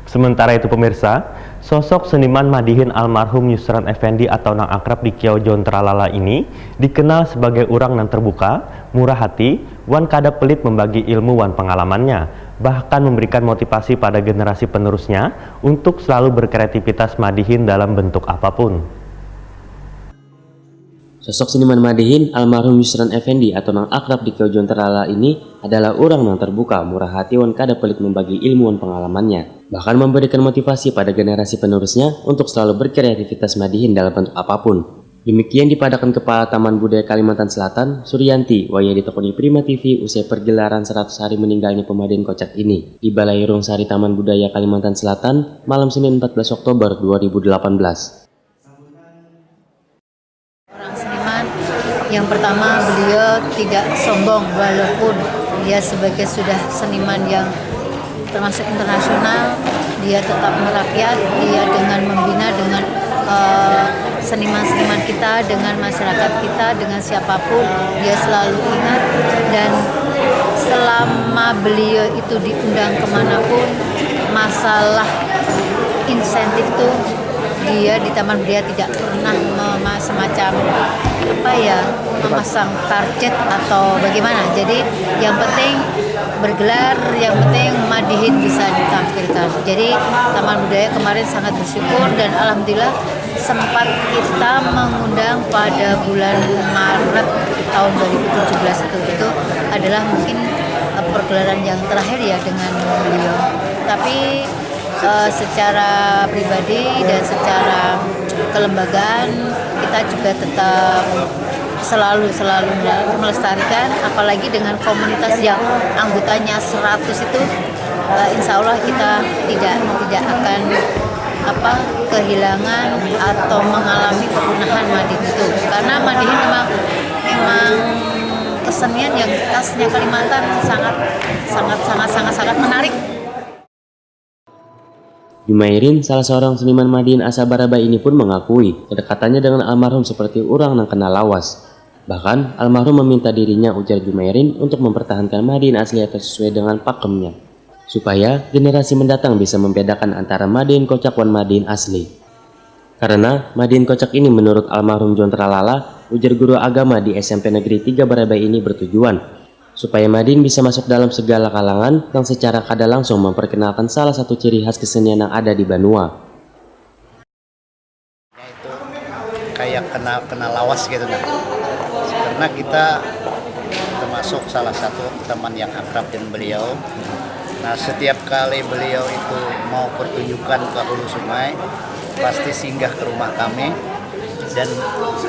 Sementara itu pemirsa, sosok seniman Madihin almarhum Yusran Effendi atau nang akrab di Kiau Jon Tralala ini dikenal sebagai orang yang terbuka, murah hati, wan kada pelit membagi ilmu wan pengalamannya, bahkan memberikan motivasi pada generasi penerusnya untuk selalu berkreativitas Madihin dalam bentuk apapun. Sosok seniman Madihin almarhum Yusran Effendi atau nang akrab di Kiau Jon Tralala ini adalah orang yang terbuka, murah hati, wan kada pelit membagi ilmu wan pengalamannya, bahkan memberikan motivasi pada generasi penerusnya untuk selalu berkreativitas Madihin dalam bentuk apapun. Demikian dipadakan Kepala Taman Budaya Kalimantan Selatan, Suryanti, waya ditekuni Prima TV usai pergelaran 100 hari meninggalnya Pemadihin Kocak ini di Balai Rungsari Taman Budaya Kalimantan Selatan malam Senin 14 Oktober 2018. Yang pertama, beliau tidak sombong walaupun dia sebagai sudah seniman yang termasuk internasional, dia tetap merakyat, dia dengan membina dengan seniman-seniman kita, dengan masyarakat kita, dengan siapapun, dia selalu ingat. Dan selama beliau itu diundang kemanapun, masalah insentif tuh dia di Taman Budaya tidak pernah semacam memasang target atau bagaimana. Jadi yang penting bergelar, yang penting Madihin bisa ditampilkan. Jadi Taman Budaya kemarin sangat bersyukur dan alhamdulillah sempat kita mengundang pada bulan Maret tahun 2017 itu adalah mungkin pergelaran yang terakhir ya dengan beliau. Tapi secara pribadi dan secara kelembagaan kita juga tetap selalu melestarikan, apalagi dengan komunitas yang anggotanya 100 itu, insya Allah kita tidak akan kehilangan atau mengalami kepunahan Madihin itu, karena Madihin memang kesenian yang khasnya Kalimantan sangat menarik. Jumairin, salah seorang seniman Madihin asal Barabai ini pun mengakui kedekatannya dengan almarhum seperti orang yang kenal lawas. Bahkan, almarhum meminta dirinya, ujar Jumairin, untuk mempertahankan Madihin asli atau sesuai dengan pakemnya, supaya generasi mendatang bisa membedakan antara Madihin Kocak dan Madihin asli. Karena Madihin Kocak ini menurut almarhum Jon Tralala, ujar guru agama di SMP Negeri 3 Barabai ini bertujuan supaya Madihin bisa masuk dalam segala kalangan yang secara kada langsung memperkenalkan salah satu ciri khas kesenian yang ada di Banua. Itu kayak kenal lawas gitu kan. Karena kita termasuk salah satu teman yang akrab dengan beliau. Nah, setiap kali beliau itu mau pertunjukan ke hulu sungai, pasti singgah ke rumah kami. Dan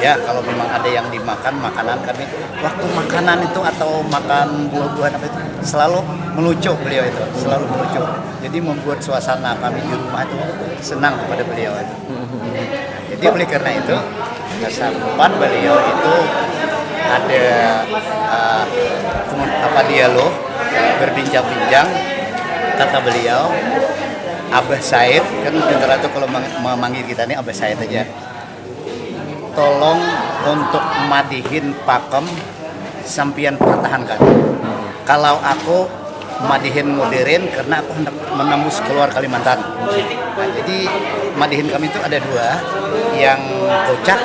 ya kalau memang ada yang dimakan makanan kami, waktu makanan itu atau makan buah-buahan apa itu selalu melucu beliau itu, selalu melucu. Jadi membuat suasana kami di rumah itu senang kepada beliau itu. Jadi oleh karena itu sempat beliau itu ada dialog berbincang-bincang, kata beliau, Abah Said kan rata-rata kalau memanggil kita ini Abah Said aja. Tolong untuk Madihin pakem sampian pertahankan. Kalau aku Madihin modern karena aku hendak menembus keluar Kalimantan. Nah, jadi Madihin kami itu ada dua, yang Kocak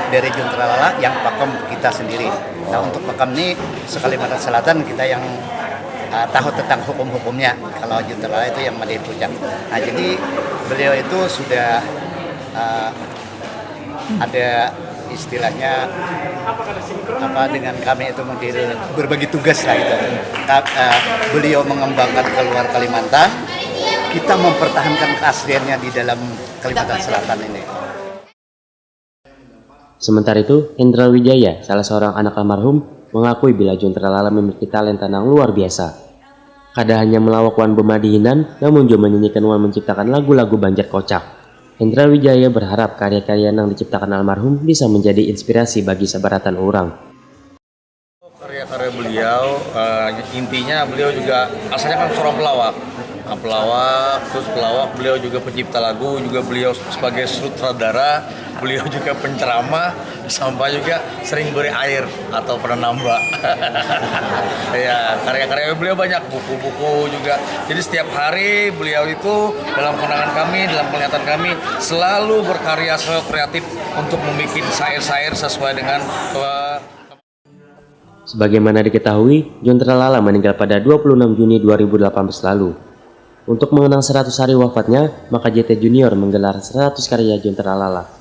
dari Jon Tralala, yang pakem kita sendiri. Nah, untuk pakem ini se-Kalimantan Selatan kita yang tahu tentang hukum-hukumnya. Kalau Jon Tralala itu yang Madihin Kocak. Nah, jadi beliau itu sudah ada istilahnya dengan kami itu berbagi tugas lah gitu. Beliau mengembangkan keluar Kalimantan, kita mempertahankan keasliannya di dalam Kalimantan Selatan ini. Sementara itu, Hendra Wijaya, salah seorang anak almarhum, mengakui bila Jon Tralala memiliki talenta yang luar biasa. Kada hanya melawak wan Madihinan, namun juga menyanyikan wan menciptakan lagu-lagu Banjar Kocak. Hendra Wijaya berharap karya-karya yang diciptakan almarhum bisa menjadi inspirasi bagi sebaratan orang. Karya-karya beliau, intinya beliau juga asalnya kan seorang pelawak. pelawak, terus pelawak, beliau juga pencipta lagu, juga beliau sebagai sutradara, beliau juga penceramah, sampai juga sering beri air atau penenam mbak. Ya, karya-karya beliau banyak, buku-buku juga. Jadi setiap hari beliau itu dalam pandangan kami, dalam penglihatan kami selalu berkarya, selalu kreatif untuk membuat syair-syair sesuai dengan Sebagaimana diketahui, John Tralala meninggal pada 26 Juni 2018 lalu. Untuk mengenang 100 hari wafatnya, maka JT Junior menggelar 100 karya John Tralala.